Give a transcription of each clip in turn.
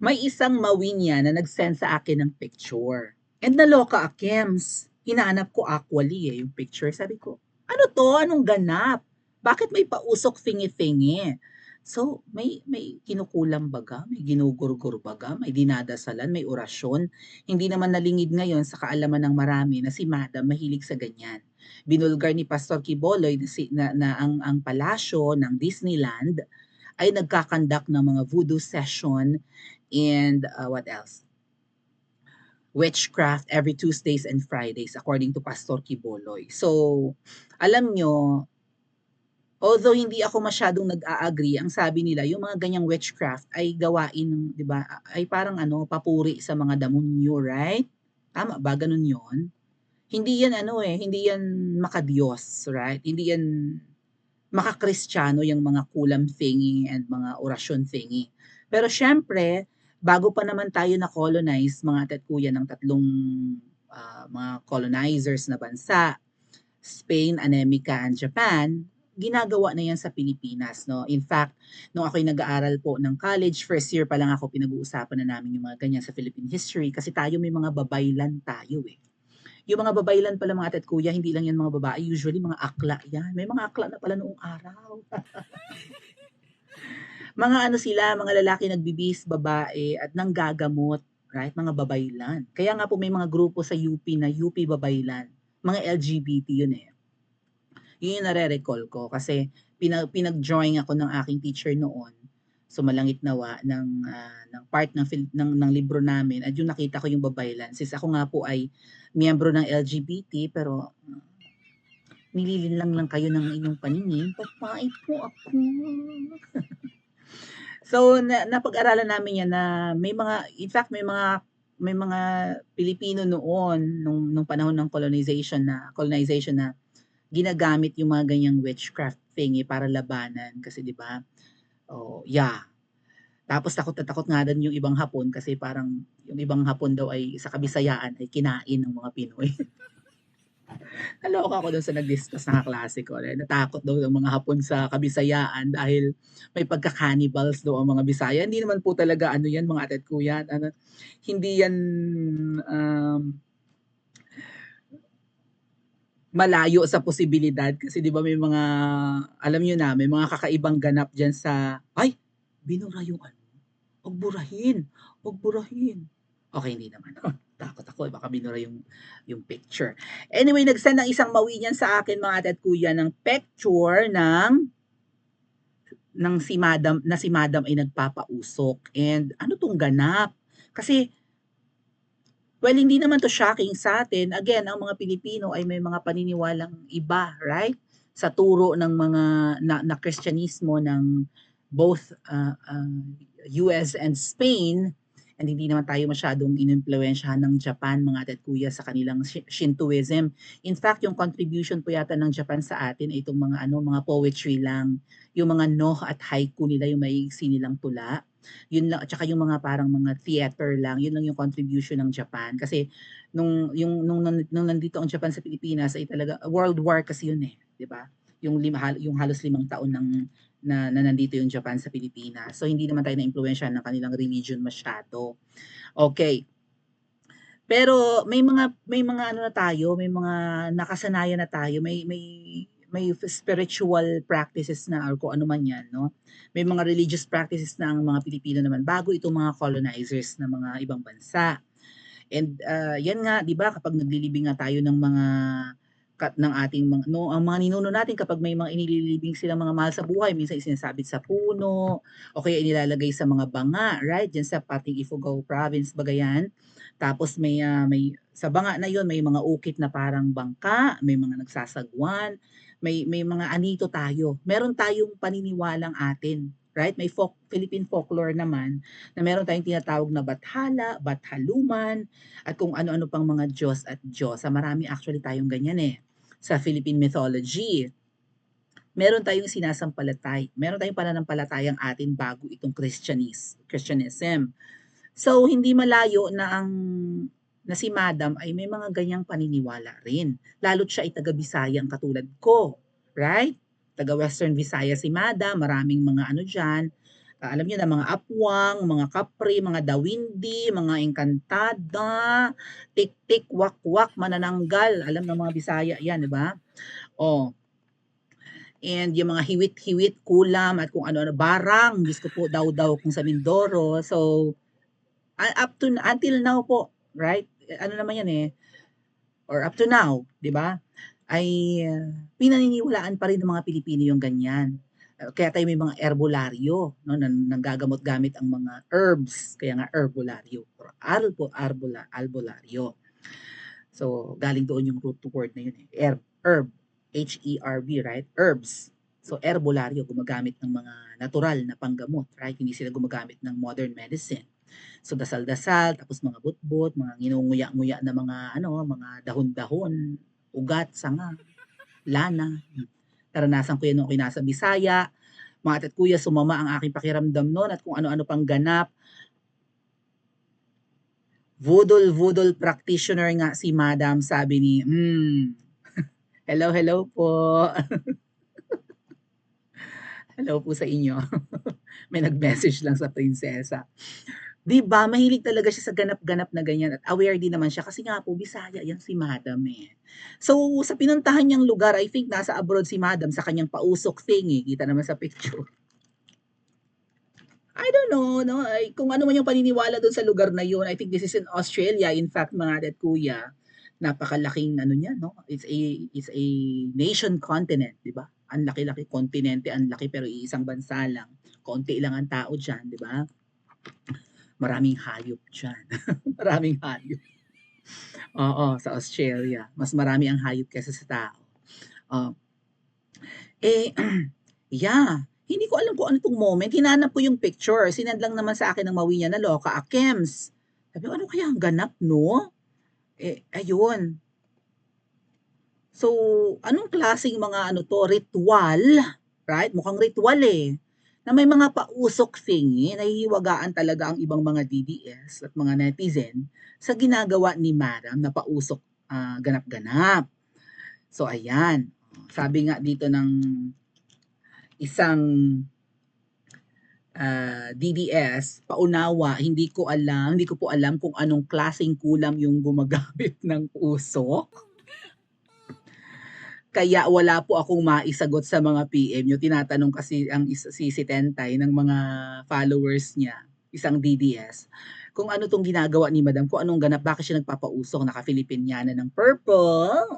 May isang mawinya na nag-send sa akin ng picture. And naloka Akims. Hinahanap ko actually yung picture. Sabi ko, ano to? Anong ganap? Bakit may pausok fingi-fingi? So, may kinukulam baga, may ginugurgur baga, may dinadasalan, may orasyon. Hindi naman nalingid ngayon sa kaalaman ng marami na si Madam mahilig sa ganyan. Binulgar ni Pastor Kiboloy na ang palasyo ng Disneyland ay nagkakandak ng mga voodoo session and what else? Witchcraft every Tuesdays and Fridays according to Pastor Kiboloy. So, alam nyo, although hindi ako masyadong nag-a-agree, ang sabi nila, yung mga ganyang witchcraft ay gawain, di ba, ay parang papuri sa mga damonyo, right? Tama ba? Ganun yon. Hindi yan hindi yan makadiyos, right? Hindi yan makakristyano yung mga kulam thingy and mga orasyon thingy. Pero syempre, bago pa naman tayo na-colonize, mga tatkuya ng tatlong mga colonizers na bansa, Spain, America, and Japan, ginagawa na yan sa Pilipinas. No? In fact, nung ako'y nag-aaral po ng college, first year pa lang ako, pinag-uusapan na namin yung mga ganyan sa Philippine history kasi tayo may mga babaylan tayo eh. Yung mga babaylan pala mga ate at kuya, hindi lang yan mga babae, usually mga akla yan. May mga akla na pala noong araw. Mga sila, mga lalaki nagbibis, babae, at nanggagamot, right? Mga babaylan. Kaya nga po may mga grupo sa UP na UP Babaylan. Mga LGBT yun eh. Yun yung nare-recall ko kasi pinag-drawing ako ng aking teacher noon. So malangit nawa ng part ng libro namin at yung nakita ko yung babaylan. Since ako nga po ay miyembro ng LGBT pero nililinlang lang kayo ng inyong paningin, babae po ako. So napag-aralan namin yan na may mga, in fact may mga Pilipino noon nung panahon ng colonization na ginagamit yung mga ganyang witchcraft thingy para labanan kasi 'di ba? Oh, yeah. Tapos takot na takot nga din yung ibang Hapon kasi parang yung ibang Hapon daw ay sa Kabisayaan ay kinain ng mga Pinoy. Naloka ako dun sa nag-discuss na kaklase ko. Natakot daw ng mga Hapon sa Kabisayaan dahil may pagka-cannibals daw ang mga Bisaya. Hindi naman po talaga yan mga ate at kuya. Hindi yan um, malayo sa posibilidad kasi 'di ba may mga alam niyo na may mga kakaibang ganap diyan sa ay binura yung wag burahin, wag burahin. Okay, hindi naman. Takot ako baka binura yung picture. Anyway, nag-send ng isang mawinyan sa akin mga ate at kuya ng picture ng si Madam ay nagpapausok. And ano tong ganap? Kasi well, hindi naman to shocking sa atin. Again, ang mga Pilipino ay may mga paniniwalang iba, right? Sa turo ng mga na Kristyanismo ng both US and Spain, and hindi naman tayo masyadong inimpluwensyahan ng Japan, mga ate at kuya, sa kanilang Shintoism. In fact, yung contribution po yata ng Japan sa atin ay itong mga mga poetry lang, yung mga no at haiku nila, yung maiiksi nilang tula. Yun lang, at saka yung mga parang mga theater lang, yun lang yung contribution ng Japan. Kasi nung nandito ang Japan sa Pilipinas ay talaga world war kasi yun eh, 'di ba? Yung halos 5 taon na nandito yung Japan sa Pilipinas. So hindi naman tayo na-impluwensyahan ng kanilang religion masyado. Okay. Pero may mga na tayo, may mga nakasanayan na tayo, may spiritual practices na or kung ano man 'yan, no? May mga religious practices na ang mga Pilipino naman bago itong mga colonizers na mga ibang bansa. And 'yan nga, 'di ba, kapag naglilibing nga tayo ng mga ng ating mga no, ang mga ninuno natin kapag may mga inililibing silang mga mahal sa buhay, minsan isinasabit sa puno o kaya inilalagay sa mga banga, right? Diyan sa pating Ifugao province, Bagayan. Tapos may sa banga na 'yon may mga ukit na parang bangka, may mga nagsasagwan, may mga anito tayo. Meron tayong paniniwalang atin, right? May Philippine folklore naman na meron tayong tinatawag na bathala, bathaluman, at kung ano-ano pang mga Diyos at Diyosa. Marami actually tayong ganyan eh sa Philippine mythology. Meron tayong meron tayong pananampalatayang atin bago itong Christianism. So hindi malayo na si Madam ay may mga ganyang paniniwala rin. Lalo't siya ay taga Bisayang katulad ko, right? Taga Western Visaya si Madam, maraming mga diyan. Alam niyo na mga apwang, mga kapre, mga dawindi, mga engkantada, tik-tik, wak-wak, manananggal, alam ng mga Bisaya 'yan, 'di ba? Oh, and yung mga hiwit-hiwit, kulam, at kung ano-ano, barang, Diyos ko po, daw-daw kung sa Mindoro. So, up to until now po, right? Ano naman 'yan eh, or up to now, 'di ba? Ay pinaniniwalaan pa rin ng mga Pilipino yung ganyan. Kaya tayo may mga herbolaryo, no, na nanggagamot gamit ang mga herbs, kaya nga herbolaryo or albularyo. So, galing doon yung root word na yun eh. Herb, H-E-R-B, right? Herbs. So, herbolaryo, gumagamit ng mga natural na panggamot, right? Hindi sila gumagamit ng modern medicine. So, dasal-dasal, tapos mga butbot, mga nginunguya-nguya na mga, mga dahon-dahon, ugat, sanga, lana. Naranasan ko yan nung ako'y nasa Bisaya. Mga ate at kuya, sumama ang aking pakiramdam noon at kung ano-ano pang ganap. Voodoo practitioner nga si Madam, sabi ni, hello, hello po. Hello po sa inyo. May nag-message lang sa prinsesa. 'Di ba, mahilig talaga siya sa ganap-ganap na ganyan at aware din naman siya kasi nga po Bisaya 'yan si Madam, eh. So, sa pinuntahan niyang lugar, I think nasa abroad si Madam sa kanyang pausok thing, eh, kita naman sa picture. I don't know, 'no, ay kung ano man yung paniniwala dun sa lugar na yun. I think this is in Australia, in fact, mga ate at kuya. Napakalaking ano niyan, 'no, it's a nation continent, 'di ba? Ang laki-laki, kontinente ang laki pero iisang bansa lang. Konti lang ang tao diyan, 'di ba? Maraming hayop diyan, maraming hayop. Oo, sa Australia, mas marami ang hayop kaysa sa tao. Oh, eh, yeah, hindi ko alam kung ano 'tong moment, hinanap ko yung picture, sinend lang naman sa akin ng Mawinya na loka, Kems. Sabi ko, "Ano kaya ang ganap 'no?" Eh, ayun. So, anong klaseng mga ano 'to, ritwal, right? Mukhang ritwal, eh, na may mga pausok thingy, nahihiwagaan talaga ang ibang mga DDS at mga netizen sa ginagawa ni Madam na pausok, ganap-ganap. So, ayan, sabi nga dito ng isang DDS, paunawa, hindi ko po alam kung anong klaseng kulam yung gumagamit ng usok. Kaya wala po akong maisagot sa mga PM niyo. Tinatanong kasi si Tentay ng mga followers niya, isang DDS, kung ano 'tong ginagawa ni Madam, kung anong ganap, bakit siya nagpapausok, naka-Filipiniana ng purple,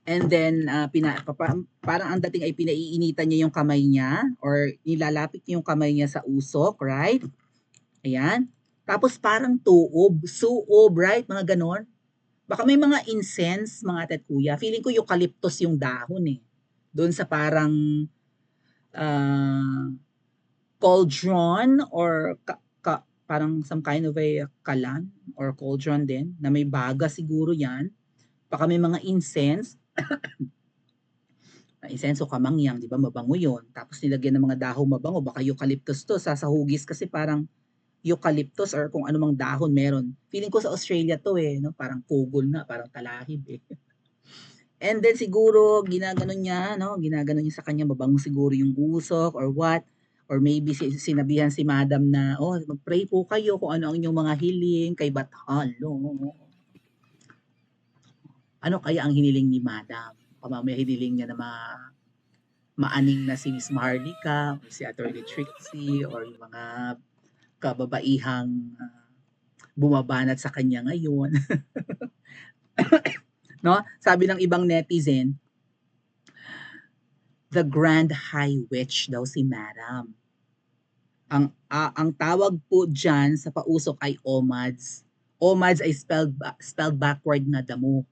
and then, parang ang dating ay pinaiinitan niya yung kamay niya or nilalapit niya yung kamay niya sa usok, right? Ayan. Tapos parang suob, right? Mga ganon. Baka may mga incense, mga ate at kuya. Feeling ko eucalyptus yung dahon eh. Doon sa parang uh, cauldron or parang some kind of a kalan or cauldron din na may baga siguro yan. Baka may mga incense. Insenso kamangyang, di ba? Mabango yun. Tapos nilagyan ng mga dahon mabango. Baka eucalyptus to. Sa hugis kasi parang eucalyptus or kung anumang dahon meron. Feeling ko sa Australia to eh, no? Parang kugol na, parang talahib eh. And then siguro ginaganon niya, no? Ginaganon niya sa kanya, mabango siguro yung usok or what. Or maybe sinabihan si Madam na, oh, mag-pray po kayo kung ano ang inyong mga hiling kay Bathalo. Ano kaya ang hiniling ni Madam? Mamaya hiniling niya na maaning na si Miss Maharlika or si Attorney Trixie or yung mga kababaihang bumabanat sa kanya ngayon. No? Sabi ng ibang netizen, the Grand High Witch daw si Madam. Ang tawag po diyan sa pausok ay OMADS. OMADS ay spelled backward na damo.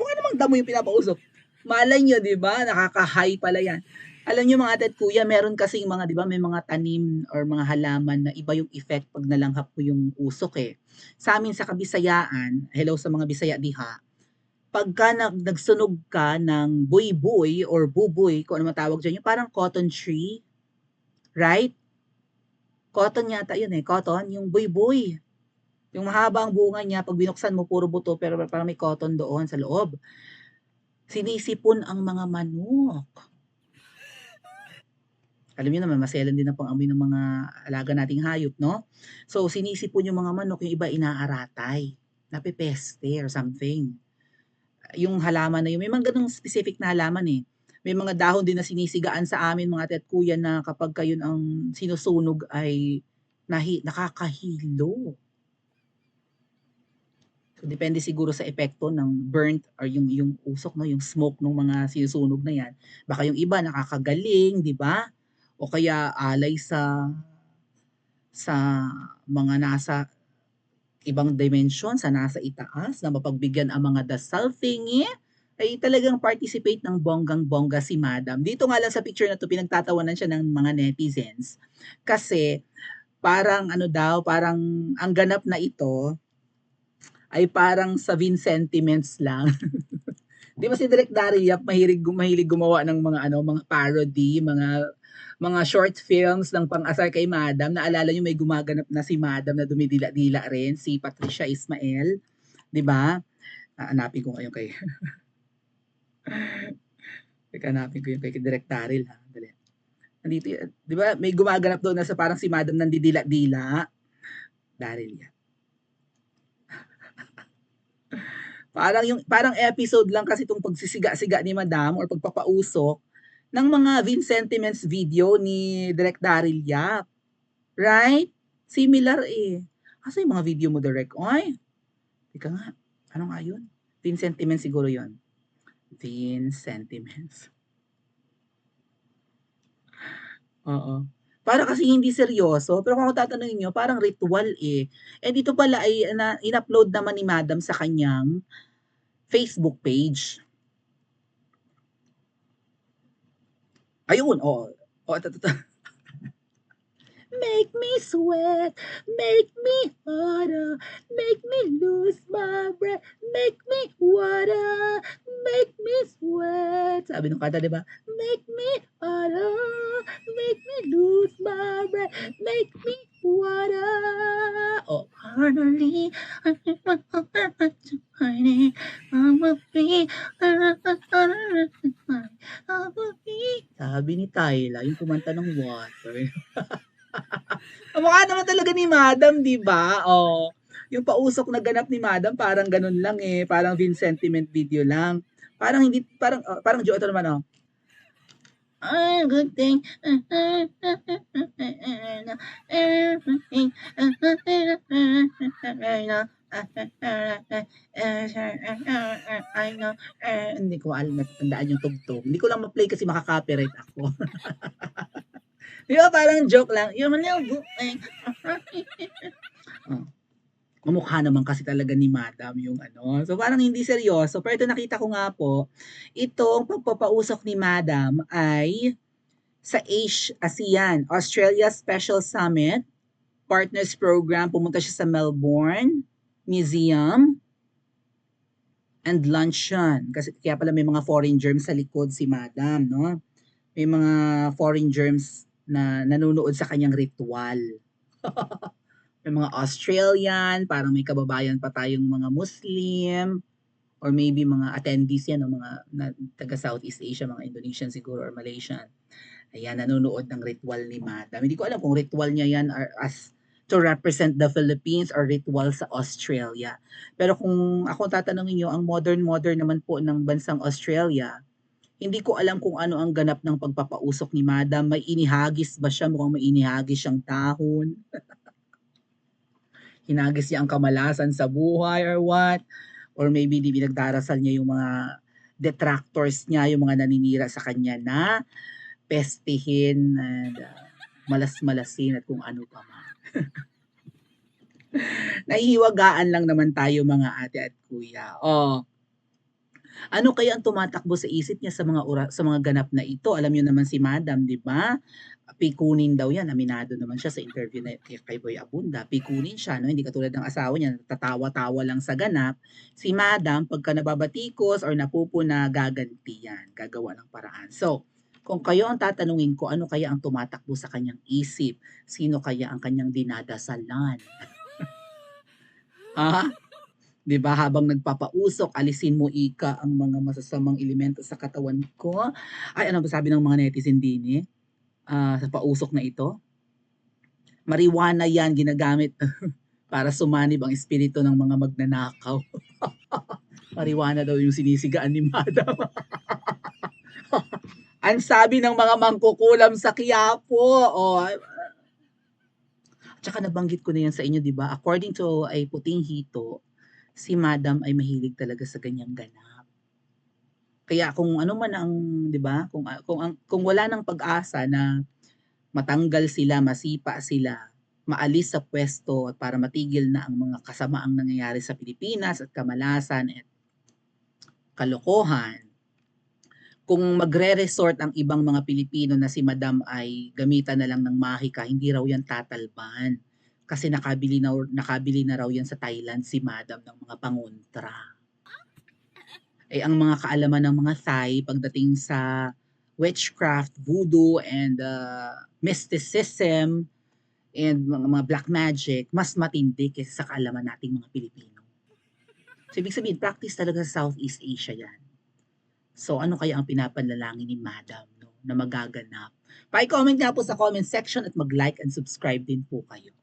Mukha namang damo yung pinapausok. Malay nyo, di ba? Nakaka-high pala yan. Alam nyo mga ate at kuya, meron kasing mga, di ba, may mga tanim or mga halaman na iba yung effect pag nalanghap mo yung usok eh. Sa amin sa Kabisayaan, hello sa mga Bisaya diha, pagka nagsunog ka ng buy-buy or buboy, kung ano matawag dyan, yung parang cotton tree, right? Cotton yata yun eh, cotton, yung buy-buy. Yung mahaba ang bunga niya, pag binuksan mo, puro buto, pero parang may cotton doon sa loob. Sinisipon ang mga manok. Alam niyo naman maselan din ang pang-amoy ng mga alaga nating hayop 'no? So sinisipon yung mga manok, yung iba inaaratay, napepeste or something. Yung halaman na yun may mga gano'ng specific na halaman, eh. May mga dahon din na sinisigaan sa amin mga ate at kuya na kapagka yun ang sinusunog ay nakakahilo. So depende siguro sa epekto ng burnt or yung usok 'no, yung smoke nung mga sinusunog na yan. Baka yung iba nakakagaling, 'di ba? O kaya alay sa mga nasa ibang dimension, sa nasa itaas na mapagbigyan ang mga dasal thingy, ay talagang participate ng bonggang-bongga si madam. Dito nga lang sa picture na 'to pinagtatawanan siya ng mga netizens kasi parang ano daw, parang ang ganap na ito ay parang sa Vincentiments lang. 'Di ba si Direk Daryl Yap mahilig gumawa ng mga ano, mga parody, mga short films ng pang-asar kay Madam. Naalala niyo may gumaganap na si Madam na dumidila-dila rin, si Patricia Ismael, 'di ba? Hahanapin ko ngayon kay teka hanapin ko yung kay Direk Daryl ha, dali. Nandito 'di ba may gumaganap doon na sa parang si Madam nandidila-dila, Daryl Yap. Parang episode lang kasi itong pagsisiga-siga ni Madam or pagpapausok ng mga Vincentiments video ni Direk Daryl Yap, right? Similar eh. Asa yung mga video mo Direk? Oy, teka nga, ano nga yun? Vincentiments siguro yun. Vincentiments. Oo. Para kasi hindi seryoso, pero kung tatanungin niyo parang ritual eh. Eh dito pala ay in-upload naman ni Madam sa kanyang Facebook page. Ayun, oo. Oh, ito. Make me sweat, make me harder, make me lose my breath, make me water, make me sweat. Sabi nung kanta, di ba? Make me harder, make me lose my breath, make me water. Oh, finally, sabi ni Tyla, yung kumanta ng water. Kamukha naman talaga ni Madam, 'di ba? Oh, yung pausok na ganap ni Madam parang ganun lang eh, parang Vincentiment video lang. Parang hindi parang Joe ito naman oh. Good thing. Everything. I know. Hindi ko alam natandaan yung tugtog. Hindi ko lang ma-play kasi makaka-copyright ako. Di ba parang joke lang? Yung little boy. Oh. Kamukha naman kasi talaga ni Madam yung ano. So parang hindi seryoso. Pero ito nakita ko nga po, itong pagpapausok ni Madam ay sa ASEAN, Australia Special Summit, Partners Program. Pumunta siya sa Melbourne Museum and luncheon. Kasi kaya pala may mga foreign germs sa likod si Madam, no? May mga foreign germs na nanonood sa kanyang ritual. May mga Australian, parang may kababayan pa tayong mga Muslim, or maybe mga attendees yan, o mga taga Southeast Asia, mga Indonesian siguro or Malaysian. Ayan, nanonood ng ritual ni Madam. Hindi ko alam kung ritual niya yan or as to represent the Philippines or ritual sa Australia. Pero kung ako tatanungin niyo, ang modern naman po ng bansang Australia, hindi ko alam kung ano ang ganap ng pagpapausok ni Madam. May inihagis ba siya? Mukhang may inihagis siyang dahon. Hinagis niya ang kamalasan sa buhay or what? Or maybe di pinagdarasal niya yung mga detractors niya, yung mga naninira sa kanya na pestihin and malas-malasin at kung ano pa man. Nahihiwagaan lang naman tayo mga ate at kuya. Oh, ano kaya ang tumatakbo sa isip niya sa mga ganap na ito? Alam niyo naman si Madam, 'di ba? Pikunin daw 'yan, aminado naman siya sa interview na kay Boy Abunda. Pikunin siya, no? Hindi katulad ng asawa niya, tatawa-tawa lang sa ganap. Si Madam, pagka nababatikos or napupuna, gaganti yan, gagawa ng paraan. So, kung kayo ang tatanungin ko, ano kaya ang tumatakbo sa kanyang isip? Sino kaya ang kanyang dinadasalan? Ha? 'Di ba habang nagpapausok, alisin mo ika ang mga masasamang elemento sa katawan ko. Ay ano ba sabi ng mga netizen din eh? sa pausok na ito. Marijuana yan ginagamit para sumanib ang espiritu ng mga magnanakaw. Marijuana daw yung sinisigaan ni Madam. Ang sabi ng mga mangkukulam sa Quiapo. Tsaka nabanggit ko na yan sa inyo, di ba? According to ay puting hito, si Madam ay mahilig talaga sa ganyang ganap. Kaya kung ano man ang, 'di ba? Kung wala ng pag-asa na matanggal sila, masipa sila, maalis sa pwesto at para matigil na ang mga kasamaang nangyayari sa Pilipinas at kamalasan at kalokohan, kung magre-resort ang ibang mga Pilipino na si Madam ay gamitan na lang ng mahika, hindi raw yan tatalban. Kasi nakabili na raw yan sa Thailand si Madam ng mga pangontra. Ang mga kaalaman ng mga Thai pagdating sa witchcraft, voodoo, and mysticism, and mga black magic, mas matindi kaysa sa kaalaman nating mga Pilipino. So, ibig sabihin, practice talaga sa Southeast Asia yan. So, ano kaya ang pinapanalangin ni Madam, no, na magaganap? Pa-comment nga po sa comment section at mag-like and subscribe din po kayo.